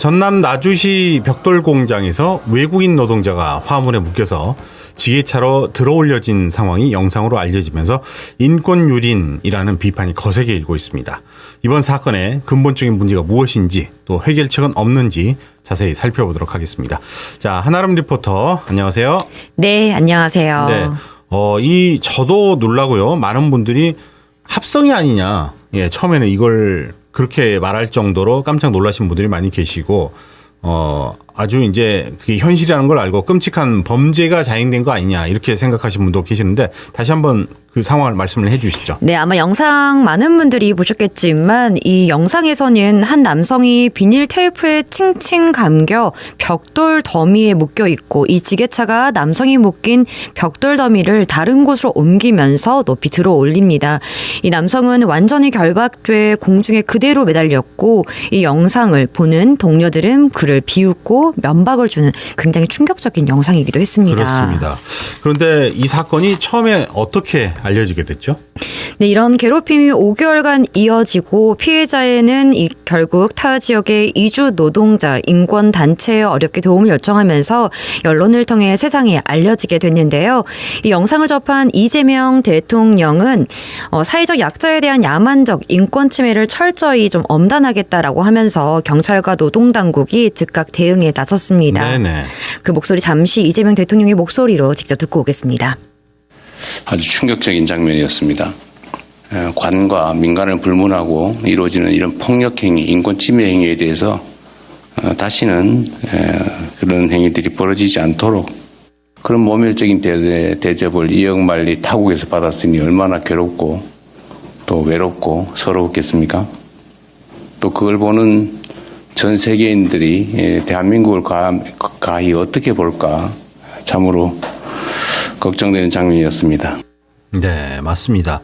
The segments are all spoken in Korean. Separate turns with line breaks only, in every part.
전남 나주시 벽돌 공장에서 외국인 노동자가 화물에 묶여서 지게차로 들어올려진 상황이 영상으로 알려지면서 인권유린이라는 비판이 거세게 일고 있습니다. 이번 사건의 근본적인 문제가 무엇인지 또 해결책은 없는지 자세히 살펴보도록 하겠습니다. 자, 한아름 리포터 안녕하세요.
네, 안녕하세요.
네, 저도 놀라고요. 많은 분들이 합성이 아니냐. 예, 처음에는 이걸 그렇게 말할 정도로 깜짝 놀라신 분들이 많이 계시고, 아주 이제 그게 현실이라는 걸 알고 끔찍한 범죄가 자행된 거 아니냐 이렇게 생각하시는 분도 계시는데 다시 한번 그 상황을 말씀을 해 주시죠.
네, 아마 영상 많은 분들이 보셨겠지만 이 영상에서는 한 남성이 비닐 테이프에 칭칭 감겨 벽돌 더미에 묶여 있고 이 지게차가 남성이 묶인 벽돌 더미를 다른 곳으로 옮기면서 높이 들어 올립니다. 이 남성은 완전히 결박돼 공중에 그대로 매달렸고 이 영상을 보는 동료들은 그를 비웃고 면박을 주는 굉장히 충격적인 영상이기도 했습니다.
그렇습니다. 그런데 이 사건이 처음에 어떻게 알려지게 됐죠?
네, 이런 괴롭힘이 5개월간 이어지고 피해자에는 결국 타 지역의 이주 노동자 인권단체에 어렵게 도움을 요청하면서 언론을 통해 세상에 알려지게 됐는데요. 이 영상을 접한 이재명 대통령은 사회적 약자에 대한 야만적 인권 침해를 철저히 좀 엄단하겠다라고 하면서 경찰과 노동당국이 즉각 대응에 나섰습니다.
네네.
그 목소리 잠시 이재명 대통령의 목소리로 직접 듣고 오겠습니다.
아주 충격적인 장면이었습니다. 관과 민간을 불문하고 이루어지는 이런 폭력행위, 인권침해 행위에 대해서 다시는 그런 행위들이 벌어지지 않도록 그런 모멸적인 대접을 이역만리 타국에서 받았으니 얼마나 괴롭고 또 외롭고 서러웠겠습니까? 또 그걸 보는 전 세계인들이 대한민국을 가히 어떻게 볼까 참으로 걱정되는 장면이었습니다.
네, 맞습니다.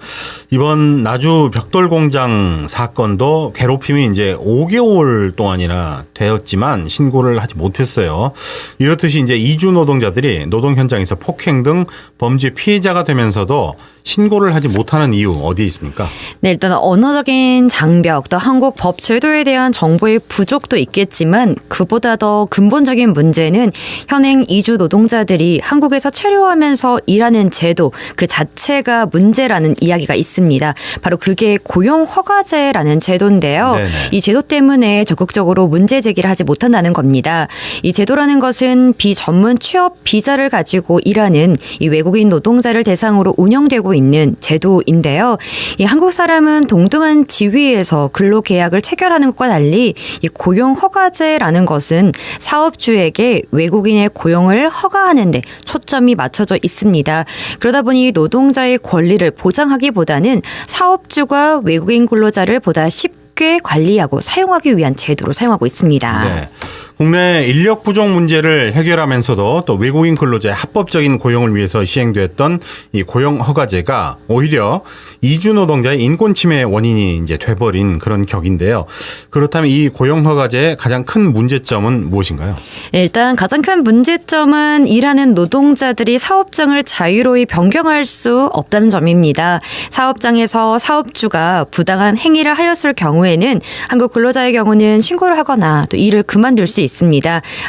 이번 나주 벽돌 공장 사건도 괴롭힘이 이제 5개월 동안이나 되었지만 신고를 하지 못했어요. 이렇듯이 이제 이주 노동자들이 노동 현장에서 폭행 등 범죄 피해자가 되면서도 신고를 하지 못하는 이유 어디에 있습니까?
네, 일단 언어적인 장벽, 또 한국 법 제도에 대한 정보의 부족도 있겠지만 그보다 더 근본적인 문제는 현행 이주 노동자들이 한국에서 체류하면서 일하는 제도 그 자체가 문제라는 이야기가 있습니다. 바로 그게 고용허가제라는 제도인데요.
네네.
이 제도 때문에 적극적으로 문제 제기를 하지 못한다는 겁니다. 이 제도라는 것은 비전문 취업 비자를 가지고 일하는 이 외국인 노동자를 대상으로 운영되고 있는 제도인데요. 이 한국 사람은 동등한 지위에서 근로계약을 체결하는 것과 달리 이 고용허가제라는 것은 사업주에게 외국인의 고용을 허가하는 데 초점이 맞춰져 있습니다. 그러다 보니 노동자의 권리를 보장하기보다는 사업주가 외국인 근로자를 보다 쉽게 관리하고 사용하기 위한 제도로 사용하고 있습니다.
네. 국내 인력 부족 문제를 해결하면서도 또 외국인 근로자의 합법적인 고용을 위해서 시행됐던 이 고용 허가제가 오히려 이주 노동자의 인권 침해 원인이 이제 돼버린 그런 격인데요. 그렇다면 이 고용 허가제의 가장 큰 문제점은 무엇인가요?
일단 가장 큰 문제점은 일하는 노동자들이 사업장을 자유로이 변경할 수 없다는 점입니다. 사업장에서 사업주가 부당한 행위를 하였을 경우에는 한국 근로자의 경우는 신고를 하거나 또 일을 그만둘 수 있습니다.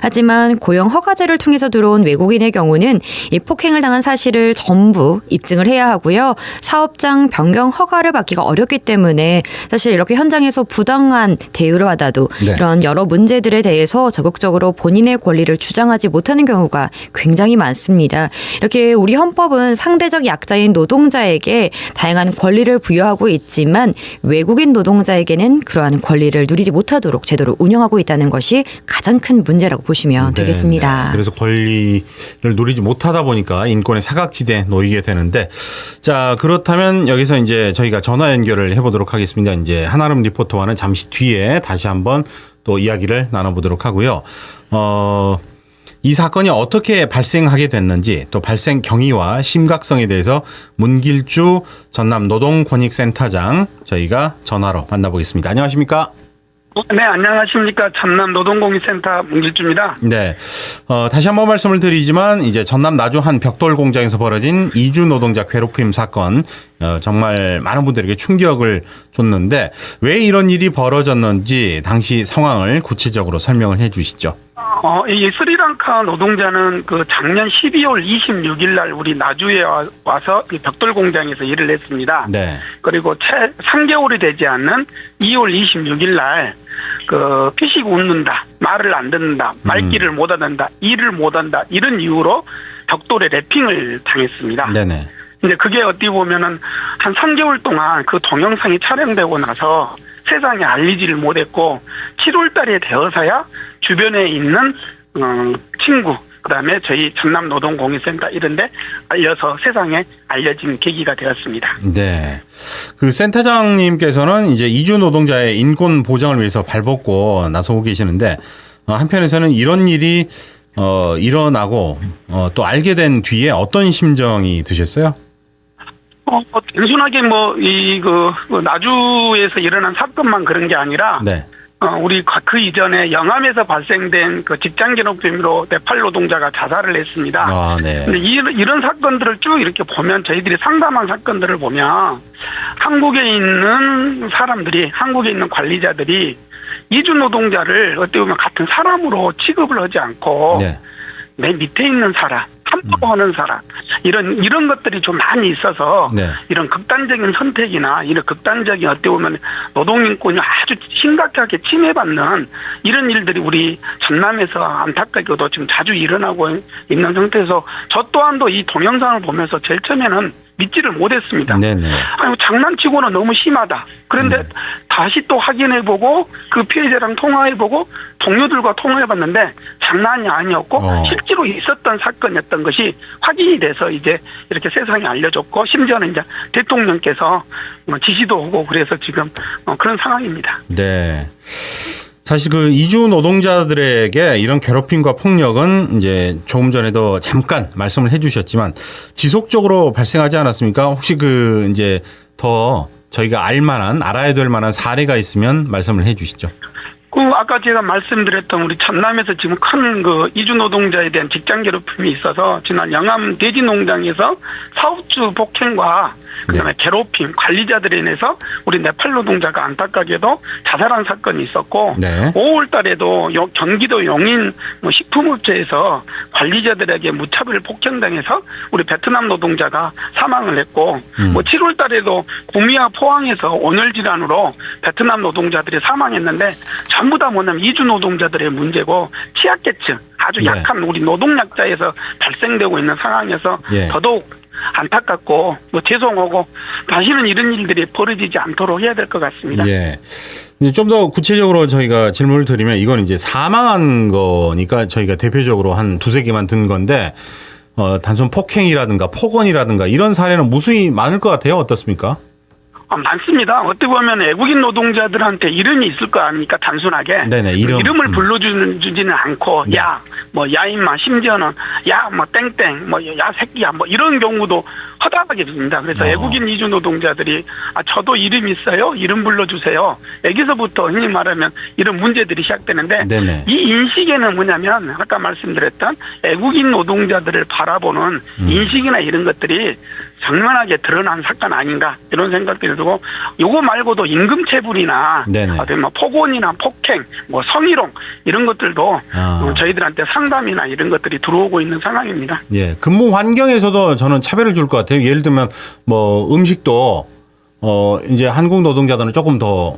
하지만 고용 허가제를 통해서 들어온 외국인의 경우는 이 폭행을 당한 사실을 전부 입증을 해야 하고요. 사업장 변경 허가를 받기가 어렵기 때문에 사실 이렇게 현장에서 부당한 대우를 받아도
네.
이런 여러 문제들에 대해서 적극적으로 본인의 권리를 주장하지 못하는 경우가 굉장히 많습니다. 이렇게 우리 헌법은 상대적 약자인 노동자에게 다양한 권리를 부여하고 있지만 외국인 노동자에게는 그러한 권리를 누리지 못하도록 제도를 운영하고 있다는 것이 가장 큰 문제라고 보시면 되겠습니다.
네. 그래서 권리를 누리지 못하다 보니까 인권의 사각지대에 놓이게 되는데, 자, 그렇다면 여기서 이제 저희가 전화 연결을 해보도록 하겠습니다. 이제 한아름 리포터와는 잠시 뒤에 다시 한번 또 이야기를 나눠보도록 하고요. 이 사건이 어떻게 발생하게 됐는지 또 발생 경위와 심각성에 대해서 문길주 전남 노동권익센터장 저희가 전화로 만나보겠습니다. 안녕하십니까?
네, 안녕하십니까. 전남 노동공익센터 문길주입니다.
네. 다시 한번 말씀을 드리지만 이제 전남 나주 한 벽돌 공장에서 벌어진 이주 노동자 괴롭힘 사건 정말 많은 분들에게 충격을 줬는데 왜 이런 일이 벌어졌는지 당시 상황을 구체적으로 설명을 해 주시죠.
이 스리랑카 노동자는 그 작년 12월 26일 날 우리 나주에 와서 이 벽돌 공장에서 일을 했습니다.
네.
그리고 채 3개월이 되지 않는 2월 26일 날 그 피식 웃는다, 말을 안 듣는다, 말귀를 못 알아듣는다, 일을 못 한다 이런 이유로 벽돌에 래핑을 당했습니다.
네네.
근데 그게 어떻게 보면은 한 3개월 동안 그 동영상이 촬영되고 나서 세상에 알리지를 못했고 7월 달에 되어서야 주변에 있는 친구 그다음에 저희 전남 노동공익센터 이런데 알려서 세상에 알려진 계기가 되었습니다.
네. 그 센터장님께서는 이제 이주 노동자의 인권 보장을 위해서 발벗고 나서고 계시는데 한편에서는 이런 일이 일어나고 또 알게 된 뒤에 어떤 심정이 드셨어요?
단순하게 나주에서 일어난 사건만 그런 게 아니라
네.
우리 그 이전에 영암에서 발생된 그 직장 괴롭힘으로 네팔 노동자가 자살을 했습니다.
아, 네.
근데 이런 사건들을 쭉 이렇게 보면 저희들이 상담한 사건들을 보면 한국에 있는 사람들이 한국에 있는 관리자들이 이주 노동자를 어떻게 보면 같은 사람으로 취급을 하지 않고
네.
내 밑에 있는 사람, 함부하는 사람 이런 것들이 좀 많이 있어서
네.
이런 극단적인 선택이나 이런 극단적인 어떻게 보면 노동인권이 아주 심각하게 침해받는 이런 일들이 우리 전남에서 안타깝게도 지금 자주 일어나고 있는 상태에서 저 또한도 이 동영상을 보면서 제일 처음에는 믿지를 못했습니다.
네네.
아니, 장난치고는 너무 심하다. 그런데 다시 또 확인해보고 그 피해자랑 통화해보고 동료들과 통화해봤는데 장난이 아니었고 실제로 있었던 사건이었던 것이 확인이 돼서 이제 이렇게 세상에 알려졌고 심지어는 이제 대통령께서 지시도 오고 그래서 지금 그런 상황입니다.
네. 사실 그 이주 노동자들에게 이런 괴롭힘과 폭력은 이제 조금 전에도 잠깐 말씀을 해주셨지만 지속적으로 발생하지 않았습니까? 혹시 그 이제 더 저희가 알아야 될 만한 사례가 있으면 말씀을 해주시죠.
아까 제가 말씀드렸던 우리 전남에서 지금 큰 그 이주 노동자에 대한 직장 괴롭힘이 있어서 지난 영암 돼지 농장에서 사업주 폭행과 그다음에 괴롭힘 관리자들에 인해서 우리 네팔 노동자가 안타깝게도 자살한 사건이 있었고
네.
5월 달에도 경기도 용인 식품업체에서 관리자들에게 무차별 폭행당해서 우리 베트남 노동자가 사망을 했고 7월 달에도 구미와 포항에서 온열 질환으로 베트남 노동자들이 사망했는데 전부 다 뭐냐면 이주 노동자들의 문제고 취약계층 아주 약한 우리 노동약자에서 발생되고 있는 상황에서 더더욱 안타깝고 죄송하고 다시는 이런 일들이 벌어지지 않도록 해야 될 것 같습니다.
예. 이제 좀 더 구체적으로 저희가 질문을 드리면 이건 이제 사망한 거니까 저희가 대표적으로 한 두세 개만 든 건데 단순 폭행이라든가 폭언이라든가 이런 사례는 무수히 많을 것 같아요. 어떻습니까?
많습니다. 어떻게 보면 외국인 노동자들한테 이름이 있을 거 아닙니까? 단순하게.
네네,
이름을 불러주지는 않고,
네.
야 임마, 심지어는, 야, 땡땡, 야, 새끼야, 이런 경우도 허다하게 됩니다. 그래서 외국인 이주 노동자들이, 저도 이름 있어요? 이름 불러주세요. 여기서부터 흔히 말하면 이런 문제들이 시작되는데,
네네.
이 인식에는 뭐냐면, 아까 말씀드렸던 외국인 노동자들을 바라보는 인식이나 이런 것들이 정면하게 드러난 사건 아닌가 이런 생각들이 들고 요거 말고도 임금체불이나 어떤 폭언이나 폭행, 성희롱 이런 것들도 저희들한테 상담이나 이런 것들이 들어오고 있는 상황입니다.
예, 근무 환경에서도 저는 차별을 줄 것 같아요. 예를 들면 음식도 이제 한국 노동자들은 조금 더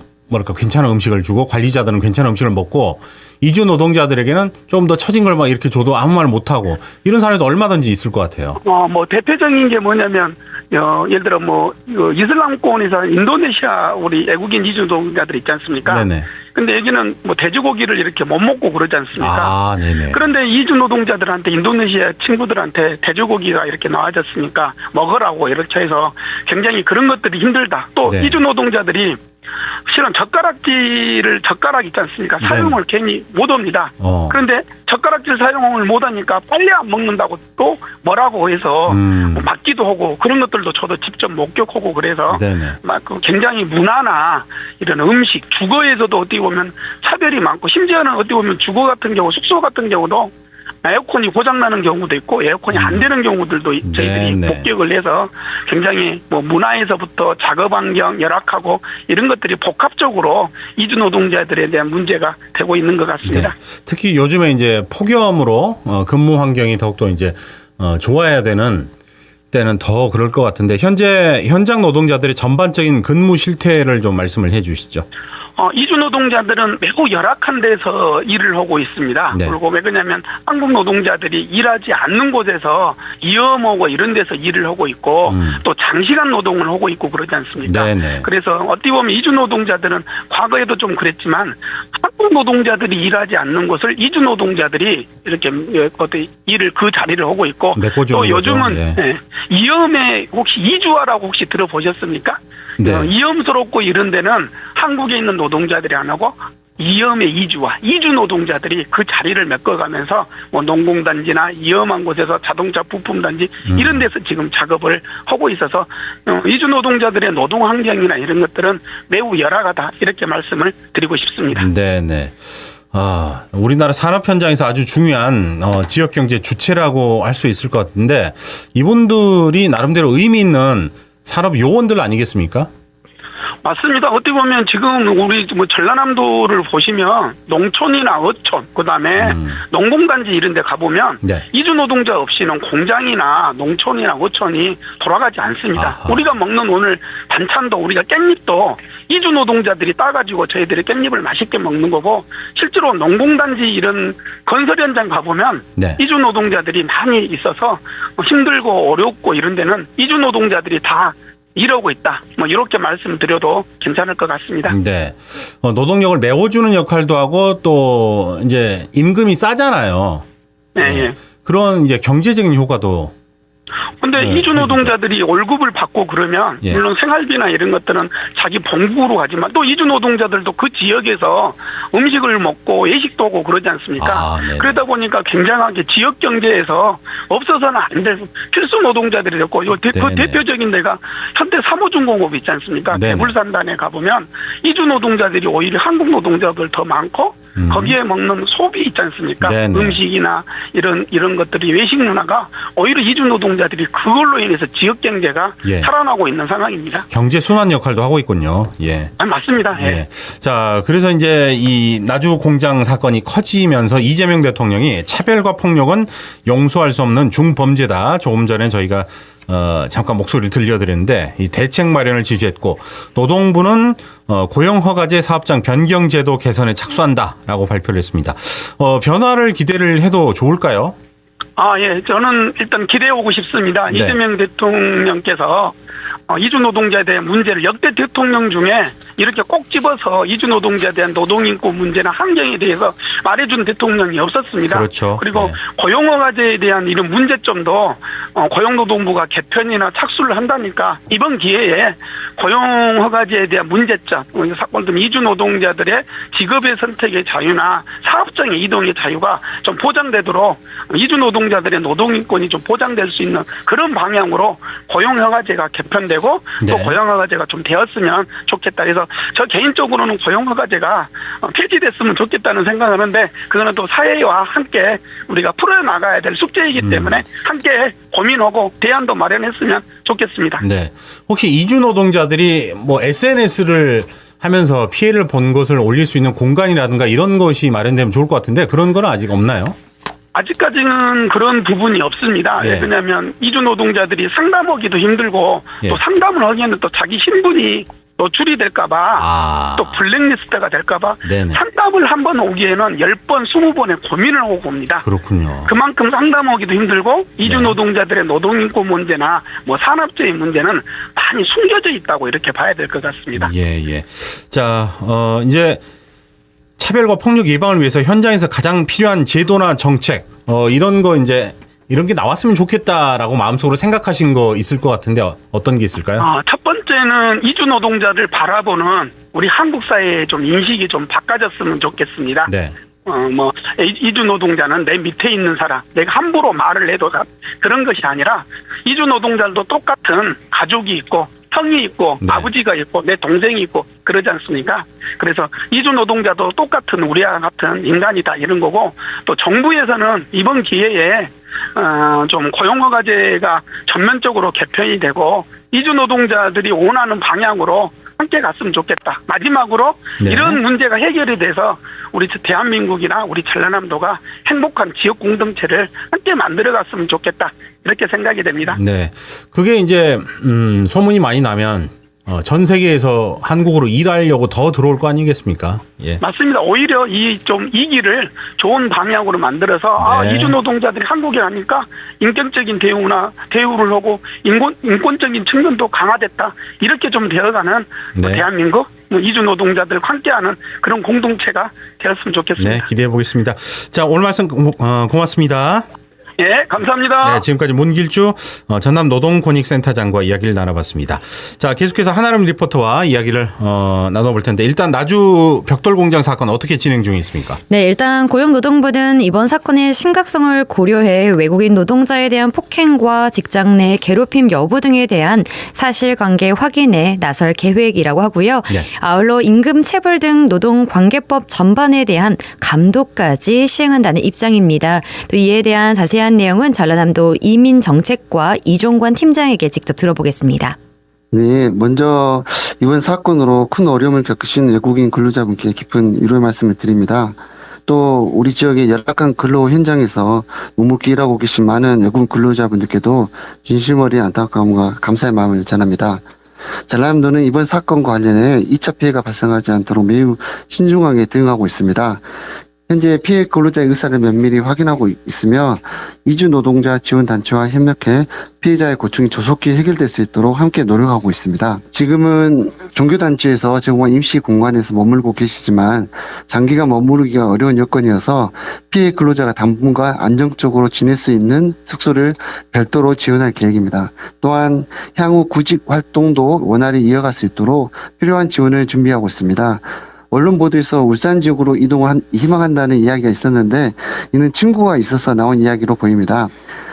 괜찮은 음식을 주고 관리자들은 괜찮은 음식을 먹고 이주 노동자들에게는 좀 더 처진 걸 막 이렇게 줘도 아무 말 못하고 이런 사례도 얼마든지 있을 것 같아요.
대표적인 게 뭐냐면 예를 들어 이슬람권에서 인도네시아 우리 외국인 이주 노동자들 있지 않습니까? 네네. 근데 여기는 돼지고기를 이렇게 못 먹고 그러지 않습니까?
네네.
그런데 이주 노동자들한테 인도네시아 친구들한테 돼지고기가 이렇게 나와졌으니까 먹으라고 이렇게 해서 굉장히 그런 것들이 힘들다. 또 이주 노동자들이 실은 젓가락 있지 않습니까?
네.
사용을 괜히 못 합니다. 그런데 젓가락질 사용을 못 하니까 빨리 안 먹는다고 또 뭐라고 해서 맞기도 하고 그런 것들도 저도 직접 목격하고 그래서
네네.
막 굉장히 문화나 이런 음식, 주거에서도 어떻게 보면 차별이 많고 심지어는 어떻게 보면 주거 같은 경우, 숙소 같은 경우도 에어컨이 고장나는 경우도 있고 에어컨이 안 되는 경우들도 저희들이
네네.
목격을 해서 굉장히 뭐 문화에서부터 작업 환경 열악하고 이런 것들이 복합적으로 이주 노동자들에 대한 문제가 되고 있는 것 같습니다.
네. 특히 요즘에 이제 폭염으로 근무 환경이 더욱더 이제 좋아야 되는 때는 더 그럴 것 같은데 현재 현장 노동자들의 전반적인 근무 실태를 좀 말씀을 해 주시죠.
이주 노동자들은 매우 열악한 데서 일을 하고 있습니다.
네.
그리고 왜 그러냐면 한국 노동자들이 일하지 않는 곳에서 위험하고 이런 데서 일을 하고 있고 또 장시간 노동을 하고 있고 그러지 않습니까?
네네.
그래서 어떻게 보면 이주 노동자들은 과거에도 좀 그랬지만 한국 노동자들이 일하지 않는 곳을 이주 노동자들이 이렇게 어떤 일을 그 자리를 하고 있고
메꿔주는
또 요즘은
거죠. 예.
위험에 혹시 이주화라고 혹시 들어보셨습니까?
네.
위험스럽고 이런 데는 한국에 있는 노동자들이 안 하고 위험의 이주화, 이주 노동자들이 그 자리를 메꿔가면서 뭐 농공단지나 위험한 곳에서 자동차 부품단지 이런 데서 지금 작업을 하고 있어서 이주 노동자들의 노동 환경이나 이런 것들은 매우 열악하다 이렇게 말씀을 드리고 싶습니다.
네네. 우리나라 산업 현장에서 아주 중요한 지역 경제 주체라고 할 수 있을 것 같은데 이분들이 나름대로 의미 있는 산업 요원들 아니겠습니까?
맞습니다. 어떻게 보면 지금 우리 뭐 전라남도를 보시면 농촌이나 어촌, 그다음에 농공단지 이런 데 가보면
네.
이주 노동자 없이는 공장이나 농촌이나 어촌이 돌아가지 않습니다.
아하.
우리가 먹는 오늘 반찬도 우리가 깻잎도 이주 노동자들이 따가지고 저희들이 깻잎을 맛있게 먹는 거고 실제로 농공단지 이런 건설 현장 가보면
네.
이주 노동자들이 많이 있어서 힘들고 어렵고 이런 데는 이주 노동자들이 다 이러고 있다. 뭐 이렇게 말씀드려도 괜찮을 것 같습니다.
네. 노동력을 메워주는 역할도 하고 또 이제 임금이 싸잖아요.
네. 예.
그런 이제 경제적인 효과도.
근데
네,
이주 노동자들이 월급을 받고 그러면
예.
물론 생활비나 이런 것들은 자기 본국으로 가지만 또 이주 노동자들도 그 지역에서 음식을 먹고 외식도 하고 그러지 않습니까?
네네.
그러다 보니까 굉장하게 지역 경제에서 없어서는 안 될 필수 노동자들이 됐고 그
네네.
대표적인 데가 현대 사무중공업 있지 않습니까?
네네.
대불산단에 가보면 이주 노동자들이 오히려 한국 노동자들 더 많고 거기에 먹는 소비 있지 않습니까?
네네.
음식이나 이런 것들이 외식 문화가 오히려 이주 노동자들이 그걸로 인해서 지역 경제가
예.
살아나고 있는 상황입니다.
경제 순환 역할도 하고 있군요. 예.
맞습니다. 예.
예. 자, 그래서 이제 이 나주 공장 사건이 커지면서 이재명 대통령이 차별과 폭력은 용서할 수 없는 중범죄다. 조금 전에 저희가 잠깐 목소리를 들려드렸는데 이 대책 마련을 지시했고 노동부는 고용허가제 사업장 변경제도 개선에 착수한다라고 발표를 했습니다. 변화를 기대를 해도 좋을까요?
예. 저는 일단 기대하고 싶습니다.
네.
이재명 대통령께서 이주 노동자에 대한 문제를 역대 대통령 중에 이렇게 꼭 집어서 이주 노동자에 대한 노동인권 문제나 환경에 대해서 말해준 대통령이 없었습니다.
그렇죠.
그리고
네.
고용허가제에 대한 이런 문제점도 고용노동부가 개편이나 착수를 한다니까 이번 기회에 고용허가제에 대한 문제점, 이주 노동자들의 직업의 선택의 자유나 사업장의 이동의 자유가 좀 보장되도록 이주 노동자들의 노동인권이 좀 보장될 수 있는 그런 방향으로 고용허가제가 개편되고 또
네.
고용허가제가 좀 되었으면 좋겠다. 그래서 저 개인적으로는 고용허가제가 폐지됐으면 좋겠다는 생각하는데 그거는 또 사회와 함께 우리가 풀어나가야 될 숙제이기 때문에 함께 고민하고 대안도 마련했으면 좋겠습니다.
네. 혹시 이주 노동자들이 뭐 SNS를 하면서 피해를 본 것을 올릴 수 있는 공간이라든가 이런 것이 마련되면 좋을 것 같은데 그런 건 아직 없나요?
아직까지는 그런 부분이 없습니다.
예.
왜냐하면 이주 노동자들이 상담하기도 힘들고
예.
또 상담을 하기에는 또 자기 신분이 노출이 될까봐 또 블랙리스트가 될까봐
네네.
상담을 한 번 오기에는 10번, 20번의 고민을 하고 옵니다.
그렇군요.
그만큼 상담하기도 힘들고 이주
네.
노동자들의 노동인권 문제나 뭐 산업적인 문제는 많이 숨겨져 있다고 이렇게 봐야 될 것 같습니다.
예. 자, 이제 차별과 폭력 예방을 위해서 현장에서 가장 필요한 제도나 정책, 이런 거 이제 이런 게 나왔으면 좋겠다라고 마음속으로 생각하신 거 있을 것 같은데 어떤 게 있을까요?
첫 번째는 이주 노동자를 바라보는 우리 한국 사회의 좀 인식이 좀 바꿔졌으면 좋겠습니다.
네.
이주 노동자는 내 밑에 있는 사람, 내가 함부로 말을 해도 그런 것이 아니라 이주 노동자들도 똑같은 가족이 있고 형이 있고
네.
아버지가 있고 내 동생이 있고 그러지 않습니까? 그래서 이주 노동자도 똑같은 우리와 같은 인간이다 이런 거고, 또 정부에서는 이번 기회에 좀 고용허가제가 전면적으로 개편이 되고 이주 노동자들이 원하는 방향으로 함께 갔으면 좋겠다. 마지막으로
네.
이런 문제가 해결이 돼서 우리 대한민국이나 우리 전라남도가 행복한 지역 공동체를 함께 만들어갔으면 좋겠다. 이렇게 생각이 됩니다.
네. 그게 이제 소문이 많이 나면 전 세계에서 한국으로 일하려고 더 들어올 거 아니겠습니까? 예.
맞습니다. 오히려 이 길을 좋은 방향으로 만들어서
네.
이주 노동자들이 한국에 가니까 인격적인 대우를 하고 인권적인 측면도 강화됐다. 이렇게 좀 되어가는
네.
대한민국 이주 노동자들 함께하는 그런 공동체가 되었으면 좋겠습니다.
네, 기대해 보겠습니다. 자, 오늘 말씀 고맙습니다.
예, 감사합니다.
네, 지금까지 문길주 전남 노동권익센터장과 이야기를 나눠봤습니다. 자, 계속해서 한아름 리포터와 이야기를 나눠볼 텐데, 일단 나주 벽돌공장 사건 어떻게 진행 중에 있습니까?
네, 일단 고용노동부는 이번 사건의 심각성을 고려해 외국인 노동자에 대한 폭행과 직장 내 괴롭힘 여부 등에 대한 사실관계 확인에 나설 계획이라고 하고요.
네.
아울러 임금 체불 등 노동관계법 전반에 대한 감독까지 시행한다는 입장입니다. 또 이에 대한 자세한 내용은 전라남도 이민정책과 이종관 팀장에게 직접 들어보겠습니다.
네, 먼저 이번 사건으로 큰 어려움을 겪으신 외국인 근로자분께 깊은 위로의 말씀을 드립니다. 또 우리 지역의 열악한 근로 현장에서 묵묵히 일하고 계신 많은 외국인 근로자분들께도 진심 어린 안타까움과 감사의 마음을 전합니다. 전라남도는 이번 사건과 관련해 2차 피해가 발생하지 않도록 매우 신중하게 대응하고 있습니다. 현재 피해 근로자의 의사를 면밀히 확인하고 있으며 이주 노동자 지원단체와 협력해 피해자의 고충이 조속히 해결될 수 있도록 함께 노력하고 있습니다. 지금은 종교단체에서 제공한 임시 공간에서 머물고 계시지만 장기간 머무르기가 어려운 여건이어서 피해 근로자가 당분간 안정적으로 지낼 수 있는 숙소를 별도로 지원할 계획입니다. 또한 향후 구직 활동도 원활히 이어갈 수 있도록 필요한 지원을 준비하고 있습니다. 언론 보도에서 울산 지역으로 이동을 희망한다는 이야기가 있었는데 이는 친구가 있어서 나온 이야기로 보입니다.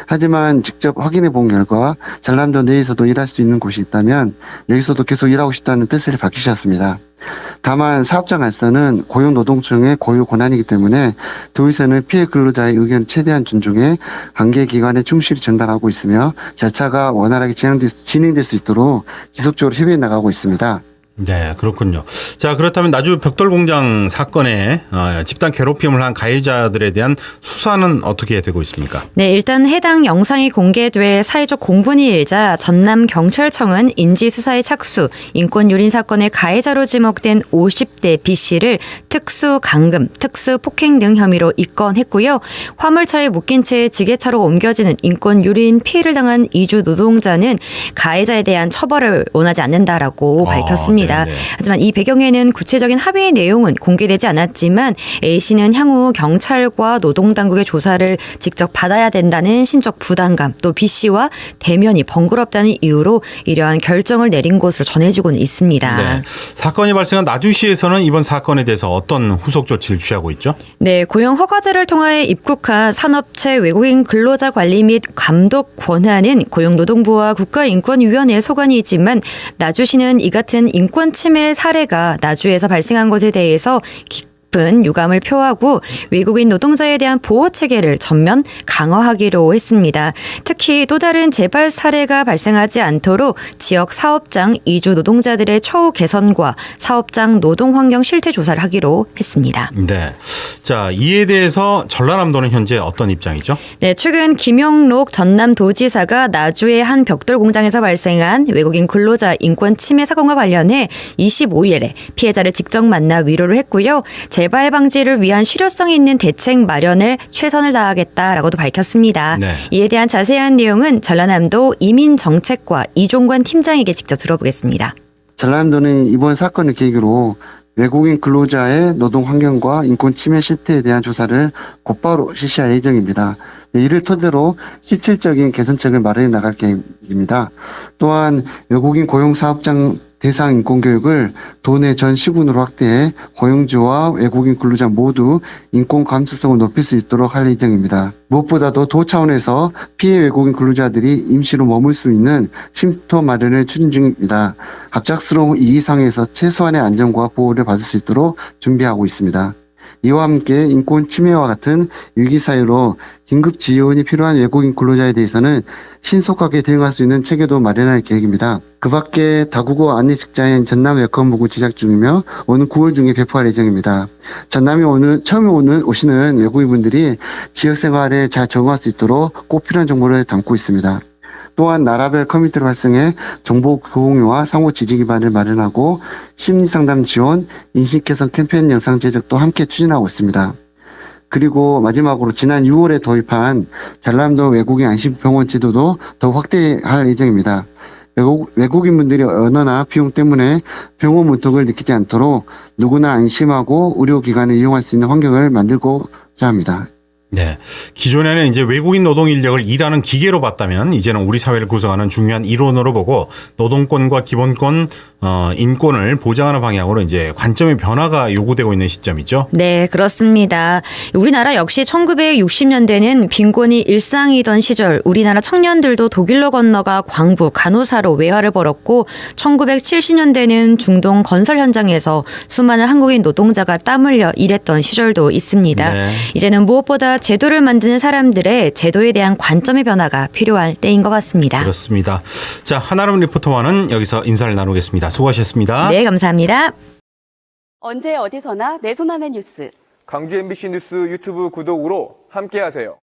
하지만 직접 확인해 본 결과 전남도 내에서도 일할 수 있는 곳이 있다면 여기서도 계속 일하고 싶다는 뜻을 밝히셨습니다. 다만 사업장 알선은 고용노동청의 고유 권한이기 때문에 도의서는 피해 근로자의 의견을 최대한 존중해 관계기관에 충실히 전달하고 있으며 절차가 원활하게 진행될 수 있도록 지속적으로 협의해 나가고 있습니다.
네, 그렇군요. 자, 그렇다면 나주 벽돌공장 사건에 집단 괴롭힘을 한 가해자들에 대한 수사는 어떻게 되고 있습니까?
네, 일단 해당 영상이 공개돼 사회적 공분이 일자 전남경찰청은 인지수사에 착수, 인권유린 사건의 가해자로 지목된 50대 B씨를 특수감금, 특수폭행 등 혐의로 입건했고요. 화물차에 묶인 채 지게차로 옮겨지는 인권유린 피해를 당한 이주 노동자는 가해자에 대한 처벌을 원하지 않는다라고 밝혔습니다.
네네.
하지만 이 배경에는 구체적인 합의 내용은 공개되지 않았지만 A씨는 향후 경찰과 노동당국의 조사를 직접 받아야 된다는 심적 부담감, 또 B씨와 대면이 번거롭다는 이유로 이러한 결정을 내린 것으로 전해지고는 있습니다.
네. 사건이 발생한 나주시에서는 이번 사건에 대해서 어떤 후속 조치를 취하고 있죠?
네, 고용 허가제를 통하여 입국한 산업체 외국인 근로자 관리 및 감독 권한은 고용노동부와 국가인권위원회의 소관이지만 나주시는 이 같은 인권 침해 사례가 나주에서 발생한 것에 대해서 깊은 유감을 표하고 외국인 노동자에 대한 보호 체계를 전면 강화하기로 했습니다. 특히 또 다른 재발 사례가 발생하지 않도록 지역 사업장 이주 노동자들의 처우 개선과 사업장 노동 환경 실태 조사를 하기로 했습니다.
네. 자, 이에 대해서 전라남도는 현재 어떤 입장이죠?
네, 최근 김영록 전남도지사가 나주의 한 벽돌 공장에서 발생한 외국인 근로자 인권 침해 사건과 관련해 25일에 피해자를 직접 만나 위로를 했고요. 재발 방지를 위한 실효성 있는 대책 마련을 최선을 다하겠다라고도 밝혔습니다.
네.
이에 대한 자세한 내용은 전라남도 이민정책과 이종관 팀장에게 직접 들어보겠습니다.
전라남도는 이번 사건을 계기로 외국인 근로자의 노동 환경과 인권 침해 실태에 대한 조사를 곧바로 실시할 예정입니다. 이를 토대로 실질적인 개선책을 마련해 나갈 계획입니다. 또한 외국인 고용사업장 대상 인권교육을 도내 전 시군으로 확대해 고용주와 외국인 근로자 모두 인권 감수성을 높일 수 있도록 할 예정입니다. 무엇보다도 도 차원에서 피해 외국인 근로자들이 임시로 머물 수 있는 쉼터 마련을 추진 중입니다. 갑작스러운 이 상황에서 최소한의 안전과 보호를 받을 수 있도록 준비하고 있습니다. 이와 함께 인권 침해와 같은 위기 사유로 긴급 지원이 필요한 외국인 근로자에 대해서는 신속하게 대응할 수 있는 체계도 마련할 계획입니다. 그 밖에 다국어 안내 직장인 전남 웰컴북을 제작 중이며 오는 9월 중에 배포할 예정입니다. 전남에 처음에 오시는 외국인분들이 지역 생활에 잘 적응할 수 있도록 꼭 필요한 정보를 담고 있습니다. 또한 나라별 커뮤니티를 활성해 정보 공유와 상호 지지 기반을 마련하고 심리상담 지원, 인식 개선 캠페인 영상 제작도 함께 추진하고 있습니다. 그리고 마지막으로 지난 6월에 도입한 전남도 외국인 안심병원 제도도 더욱 확대할 예정입니다. 외국인분들이 언어나 비용 때문에 병원 문턱을 느끼지 않도록 누구나 안심하고 의료기관을 이용할 수 있는 환경을 만들고자 합니다.
네. 기존에는 이제 외국인 노동 인력을 일하는 기계로 봤다면 이제는 우리 사회를 구성하는 중요한 일원으로 보고 노동권과 기본권, 인권을 보장하는 방향으로 이제 관점의 변화가 요구되고 있는 시점이죠.
네, 그렇습니다. 우리나라 역시 1960년대는 빈곤이 일상이던 시절 우리나라 청년들도 독일로 건너가 광부, 간호사로 외화를 벌었고 1970년대는 중동 건설 현장에서 수많은 한국인 노동자가 땀 흘려 일했던 시절도 있습니다.
네.
이제는 무엇보다 제도를 만드는 사람들의 제도에 대한 관점의 변화가 필요할 때인 것 같습니다.
그렇습니다. 자, 한아름 리포터와는 여기서 인사를 나누겠습니다. 수고하셨습니다.
네, 감사합니다.
언제 어디서나 내 손 안의 뉴스.
광주 MBC 뉴스 유튜브 구독으로 함께하세요.